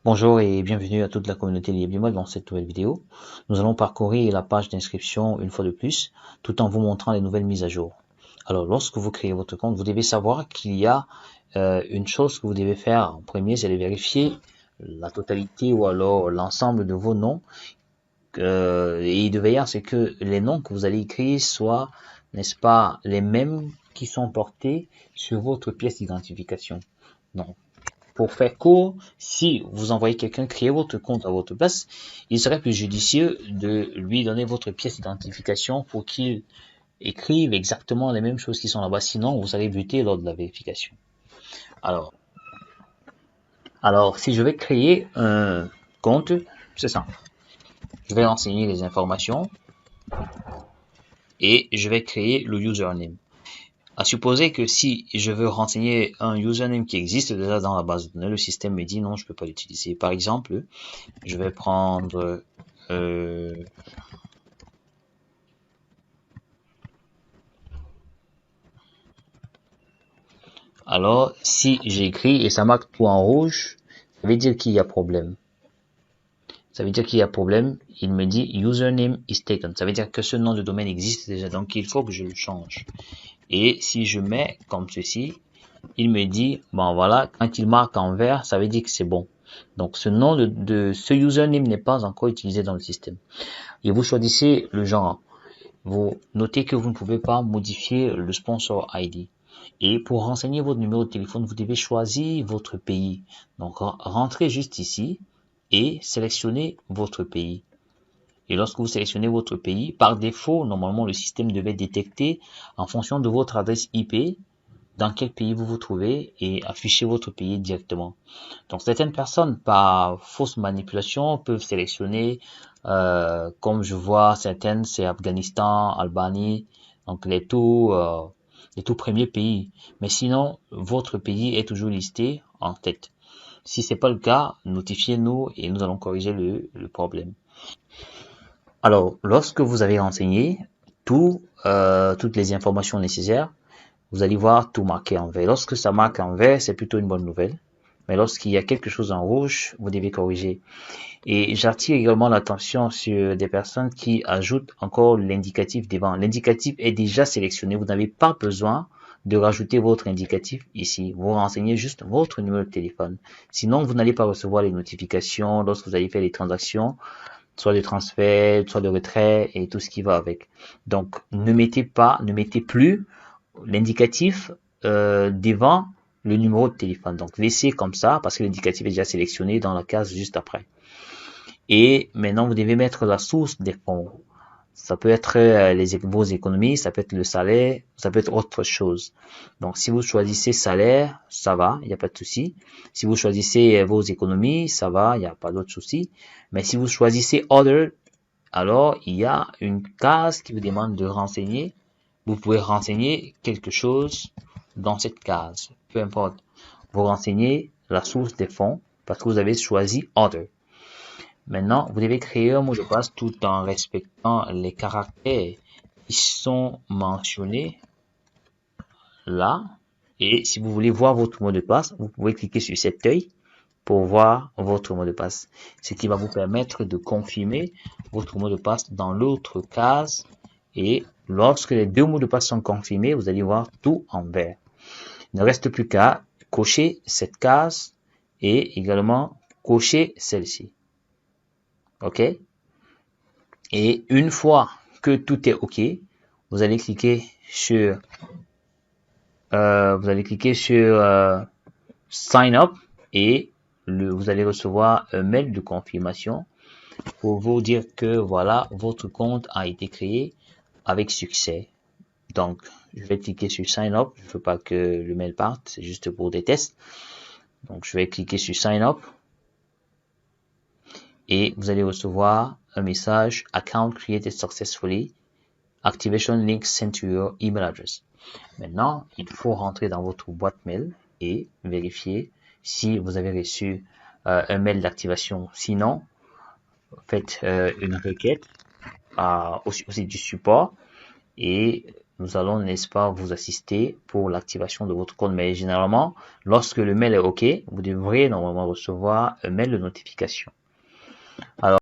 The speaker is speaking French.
Bonjour et bienvenue à toute la communauté LibriMod dans cette nouvelle vidéo. Nous allons parcourir la page d'inscription une fois de plus, tout en vous montrant les nouvelles mises à jour. Alors, lorsque vous créez votre compte, vous devez savoir qu'il y a une chose que vous devez faire en premier, c'est de vérifier la totalité ou alors l'ensemble de vos noms et de veiller à ce que les noms que vous allez écrire soient, n'est-ce pas, les mêmes qui sont portés sur votre pièce d'identification. Donc, pour faire court, si vous envoyez quelqu'un créer votre compte à votre place, il serait plus judicieux de lui donner votre pièce d'identification pour qu'il écrive exactement les mêmes choses qui sont là-bas. Sinon, vous allez buter lors de la vérification. Alors, si je vais créer un compte, c'est ça. Je vais renseigner les informations et je vais créer le username. À supposer que si je veux renseigner un username qui existe déjà dans la base de données, le système me dit non, je peux pas l'utiliser. Par exemple, je vais prendre alors si j'écris et ça marque tout en rouge, ça veut dire qu'il y a problème. Ça veut dire qu'il y a problème. Il me dit username is taken. Ça veut dire que ce nom de domaine existe déjà, donc il faut que je le change. Et si je mets comme ceci, il me dit, bon voilà, quand il marque en vert, ça veut dire que c'est bon. Donc ce nom de ce username n'est pas encore utilisé dans le système. Et vous choisissez le genre. Vous notez que vous ne pouvez pas modifier le sponsor ID. Et pour renseigner votre numéro de téléphone, vous devez choisir votre pays. Donc rentrez juste ici et sélectionnez votre pays. Et lorsque vous sélectionnez votre pays, par défaut, normalement le système devait détecter en fonction de votre adresse IP dans quel pays vous vous trouvez et afficher votre pays directement. Donc certaines personnes, par fausse manipulation, peuvent sélectionner, comme je vois certaines, c'est Afghanistan, Albanie, donc les tout premiers pays. Mais sinon, votre pays est toujours listé en tête. Si c'est pas le cas, notifiez-nous et nous allons corriger le problème. Alors, lorsque vous avez renseigné toutes les informations nécessaires, vous allez voir tout marqué en vert. Lorsque ça marque en vert, c'est plutôt une bonne nouvelle. Mais lorsqu'il y a quelque chose en rouge, vous devez corriger. Et j'attire également l'attention sur des personnes qui ajoutent encore l'indicatif devant. L'indicatif est déjà sélectionné. Vous n'avez pas besoin de rajouter votre indicatif ici. Vous renseignez juste votre numéro de téléphone. Sinon, vous n'allez pas recevoir les notifications lorsque vous allez faire les transactions, soit de transfert, soit de retrait et tout ce qui va avec. Donc, ne mettez plus l'indicatif devant le numéro de téléphone. Donc laissez comme ça parce que l'indicatif est déjà sélectionné dans la case juste après. Et maintenant vous devez mettre la source des fonds. Ça peut être vos économies, ça peut être le salaire, ça peut être autre chose. Donc si vous choisissez salaire, ça va, il n'y a pas de souci. Si vous choisissez vos économies, ça va, il n'y a pas d'autre souci. Mais si vous choisissez other, alors il y a une case qui vous demande de renseigner. Vous pouvez renseigner quelque chose dans cette case. Peu importe. Vous renseignez la source des fonds parce que vous avez choisi Other. Maintenant, vous devez créer un mot de passe tout en respectant les caractères qui sont mentionnés là. Et si vous voulez voir votre mot de passe, vous pouvez cliquer sur cet œil pour voir votre mot de passe. Ce qui va vous permettre de confirmer votre mot de passe dans l'autre case. Et lorsque les deux mots de passe sont confirmés, vous allez voir tout en vert. Il ne reste plus qu'à cocher cette case et également cocher celle-ci. OK? Et une fois que tout est OK, vous allez cliquer sur Sign Up et vous allez recevoir un mail de confirmation pour vous dire que voilà, votre compte a été créé avec succès. Donc, je vais cliquer sur Sign Up. Je ne veux pas que le mail parte, c'est juste pour des tests. Donc, je vais cliquer sur Sign Up. Et vous allez recevoir un message Account created successfully. Activation link sent to your email address. Maintenant, il faut rentrer dans votre boîte mail et vérifier si vous avez reçu un mail d'activation. Sinon, faites une requête au site du support et nous allons, n'est-ce pas, vous assister pour l'activation de votre compte. Mais généralement, lorsque le mail est OK, vous devrez normalement recevoir un mail de notification. Alors,